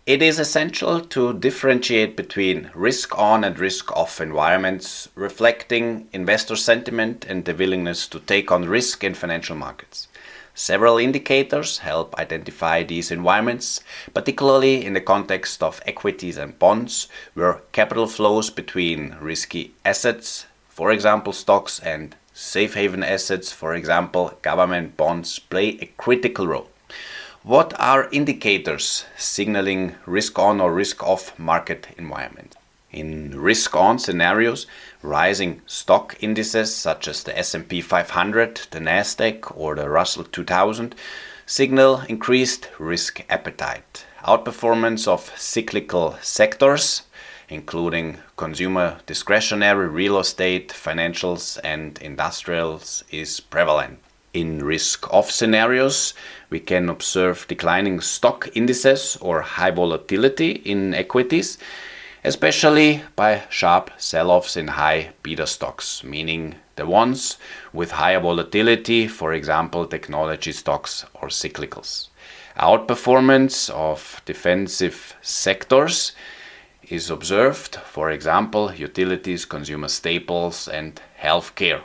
It is essential to differentiate between risk-on and risk-off environments, reflecting investor sentiment and the willingness to take on risk in financial markets. Several indicators help identify these environments, particularly in the context of equities and bonds, where capital flows between risky assets, for example stocks, and safe haven assets, for example government bonds, play a critical role. What are indicators signaling risk-on or risk-off market environment? In risk-on scenarios, rising stock indices such as the S&P 500, the Nasdaq or the Russell 2000 signal increased risk appetite. Outperformance of cyclical sectors, including consumer discretionary, real estate, financials and industrials, is prevalent. In risk-off scenarios, we can observe declining stock indices or high volatility in equities, especially by sharp sell-offs in high beta stocks, meaning the ones with higher volatility, for example technology stocks or cyclicals. Outperformance of defensive sectors is observed, for example utilities, consumer staples and healthcare.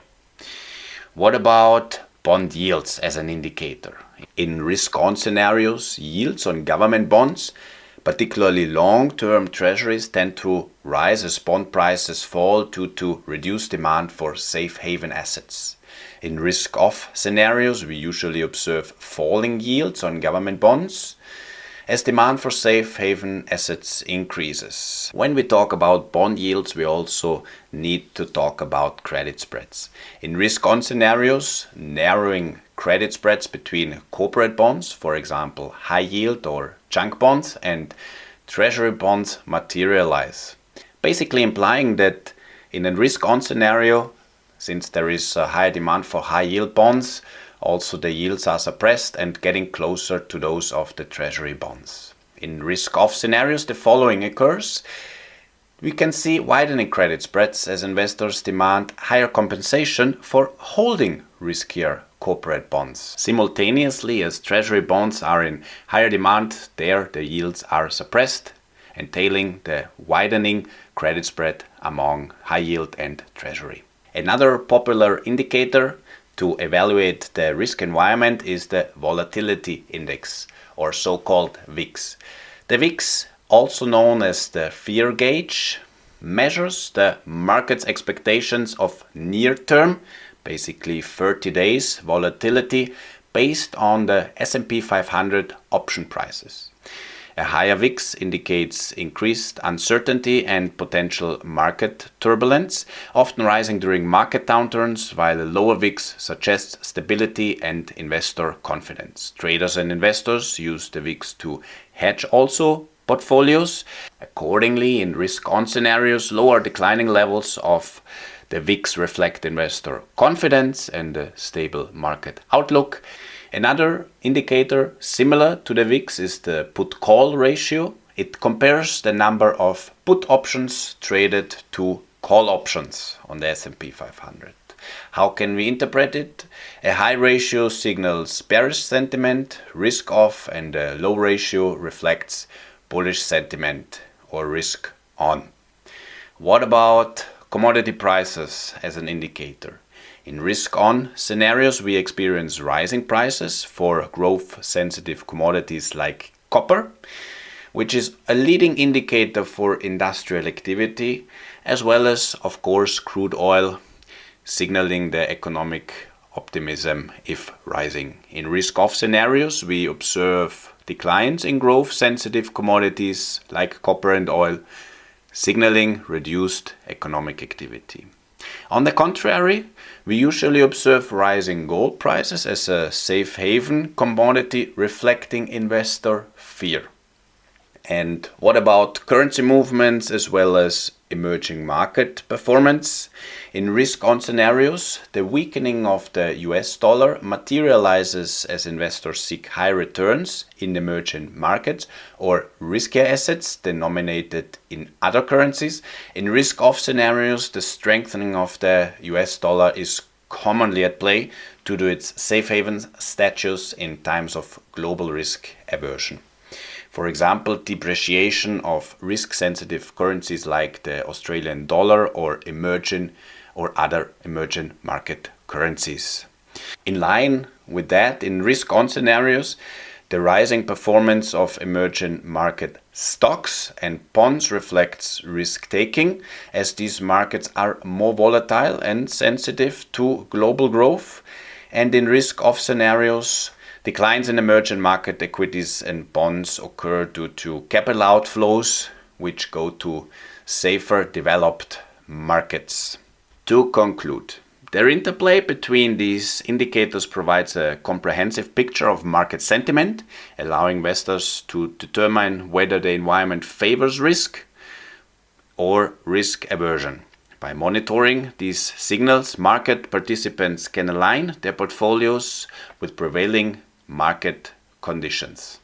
What about bond yields as an indicator? In risk-on scenarios, yields on government bonds, particularly long-term treasuries, tend to rise as bond prices fall due to reduced demand for safe haven assets. In risk-off scenarios, we usually observe falling yields on government bonds as demand for safe haven assets increases. When we talk about bond yields, we also need to talk about credit spreads. In risk-on scenarios, narrowing credit spreads between corporate bonds, for example high yield or junk bonds, and treasury bonds materialize, basically implying that in a risk-on scenario, since there is a high demand for high yield bonds, also the yields are suppressed and getting closer to those of the treasury bonds. In risk-off scenarios, the following occurs. We can see widening credit spreads as investors demand higher compensation for holding riskier corporate bonds. Simultaneously, as treasury bonds are in higher demand, there the yields are suppressed, entailing the widening credit spread among high yield and treasury. Another popular indicator to evaluate the risk environment is the volatility index, or so-called VIX. The VIX, also known as the fear gauge, measures the market's expectations of near-term, basically 30 days volatility based on the S&P 500 option prices. A higher VIX indicates increased uncertainty and potential market turbulence, often rising during market downturns, while a lower VIX suggests stability and investor confidence. Traders and investors use the VIX to hedge also portfolios. Accordingly, in risk-on scenarios, lower declining levels of the VIX reflect investor confidence and a stable market outlook. Another indicator similar to the VIX is the put-call ratio. It compares the number of put options traded to call options on the S&P 500. How can we interpret it? A high ratio signals bearish sentiment, risk off, and a low ratio reflects bullish sentiment or risk on. What about commodity prices as an indicator? In risk-on scenarios, we experience rising prices for growth-sensitive commodities like copper, which is a leading indicator for industrial activity, as well as, of course, crude oil, signaling the economic optimism if rising. In risk-off scenarios, we observe declines in growth-sensitive commodities like copper and oil, signaling reduced economic activity. On the contrary, we usually observe rising gold prices as a safe haven commodity reflecting investor fear. And what about currency movements as well as emerging market performance? In risk-on scenarios, the weakening of the US dollar materializes as investors seek high returns in emerging markets or riskier assets denominated in other currencies. In risk-off scenarios, the strengthening of the US dollar is commonly at play due to its safe haven status in times of global risk aversion. For example, depreciation of risk-sensitive currencies like the Australian dollar or other emerging market currencies. In line with that, in risk-on scenarios, the rising performance of emerging market stocks and bonds reflects risk-taking, as these markets are more volatile and sensitive to global growth. And in risk-off scenarios, declines in emerging market equities and bonds occur due to capital outflows, which go to safer developed markets. To conclude, their interplay between these indicators provides a comprehensive picture of market sentiment, allowing investors to determine whether the environment favors risk or risk aversion. By monitoring these signals, market participants can align their portfolios with prevailing market conditions.